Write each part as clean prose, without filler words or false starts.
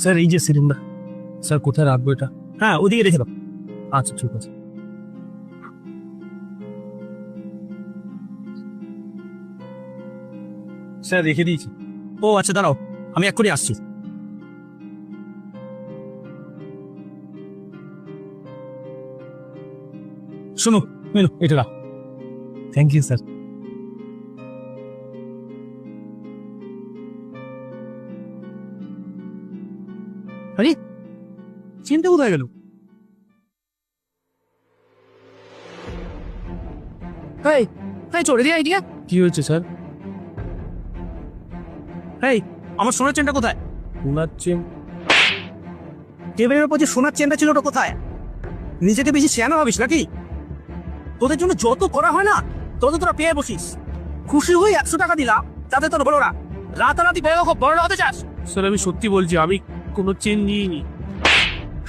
Sir এই যে cylinder, sir কোথায় রাখবো এটা? হ্যাঁ ওদিকে রেখে দাও। আচ্ছা ঠিক আছে। স্যার রেখে দিয়েছি। ও আচ্ছা দাঁড়াও, আমি এক্ষুনি আসছি। শোনো মেনু এটা রাখ। Thank you sir. আরে চিনতে কোথায় গেল? চলে দিয়ে আইডিয়া। কি হয়েছে স্যার? এই আমার সোনার চেনটা কোথায়? সোনার চেন? টেবিলের উপর যে সোনার চেনটা ছিল ওটা কোথায়? নিজেকে বেশি শেয়ানো ভাবিস নাকি? তোদের জন্য যত করা হয় না তত তোরা পেয়ে বসিস। খুশি হয়ে 100 টাকা দিলাম তাতে তোর বড়রা রাতারাতি পেয়ে খুব বড় হতে চাস? স্যার আমি সত্যি বলছি, আমি কোনো চেন নিইনি।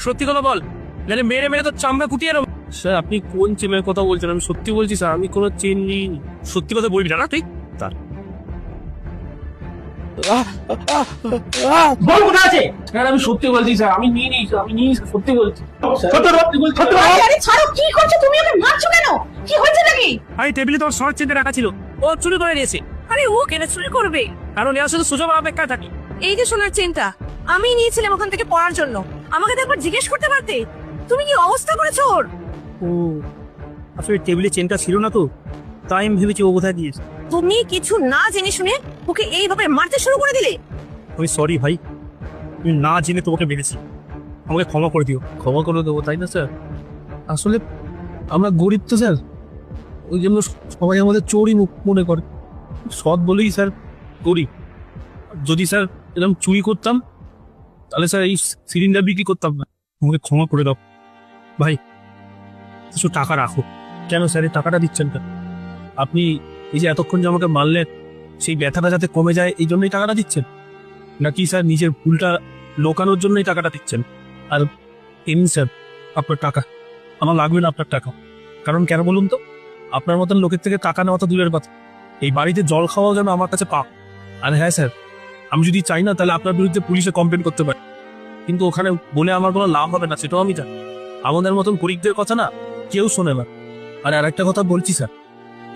সত্যি কথা বল, নাহলে মেরে মেরে তো চামড়া ফুটিয়ে নেব। স্যার আপনি কোন চেনের কথা বলছেন? আমি সত্যি বলছি স্যার, আমি কোনো চেন নিইনি। সত্যি কথা বলবি না ঠিক? তার বল কোথায় আছে? স্যার আমি সত্যি বলছি স্যার, আমি নিইনি স্যার, আমি নিইনি স্যার, সত্যি বলছি। আরে ছাড়ো, কি করছো তুমি? ওকে মারছো কেন? কি হয়েছে নাকি? আরে টেবিলে তোর সোনার চেনটা রাখা ছিল, ও চুরি করে নিয়েছে। আরে ও কেন চুরি করবে? কারণ এর শুধু সুযোগ অপেক্ষায় থাকি। এই যে সোনার চেনটা আমি নিয়েছিলাম ওখান থেকে পড়ার জন্য, আমাকে তো একবার জিজ্ঞেস করতে পারতে। তুমি কি অবস্থা করেছো ওর? ও আসলে টেবিলে চেনটা ছিল না তো, তাই আমি ভেবেছি ও কোথায় দিয়েছে। তুমি কিছু না জেনে শুনে ওকে এইভাবে মারতে শুরু করে দিলে। আমি সরি ভাই, আমি না জেনে তোমাকে মেরেছি, আমাকে ক্ষমা করে দিও। ক্ষমা করে দেবো তাই না স্যার? আসলে আমরা গরিব তো স্যার, ওই জন্য সবাই আমাদের চোরই মনে করে। সৎ বলেই স্যার গরিব। যদি স্যার এরকম চুরি করতাম তাহলে স্যার এই সিলিন্ডার বিক্রি করতাম না। আমাকে ক্ষমা করে দাও ভাই, কিছু টাকা রাখো। কেন স্যার এই টাকাটা দিচ্ছেন কেন? আপনি এই যে এতক্ষণ যে আমাকে মারলেন সেই ব্যথাটা যাতে কমে যায় এই জন্যই টাকাটা দিচ্ছেন, নাকি স্যার নিজের ভুলটা লোকানোর জন্যই টাকাটা দিচ্ছেন? আর এমনি স্যার আপনার টাকা আমার লাগবে না, আপনার টাকা। কারণ কেন বলুন তো, আপনার মতন লোকের থেকে টাকা নেওয়া তো দূরের কথা, এই বাড়িতে জল খাওয়াও যেন আমার কাছে পাপ। আর হ্যাঁ স্যার, আমি যদি চাই না তাহলে আপনার বিরুদ্ধে পুলিশে কমপ্লেন করতে পারি, কিন্তু ওখানে বলে আমার কোনো লাভ হবে না, সেটাও আমি জানি। আমাদের মতন গরিবদের কথা না কেউ শোনে না। আর একটা কথা বলছি স্যার,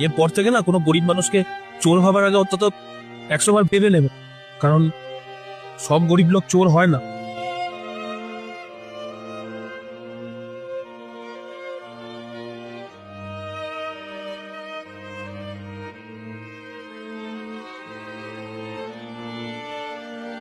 এরপর থেকে না কোনো গরিব মানুষকে চোর ভাবার আগে অন্তত 100 বার ভেবে নেবে, কারণ সব গরিব লোক চোর হয় না।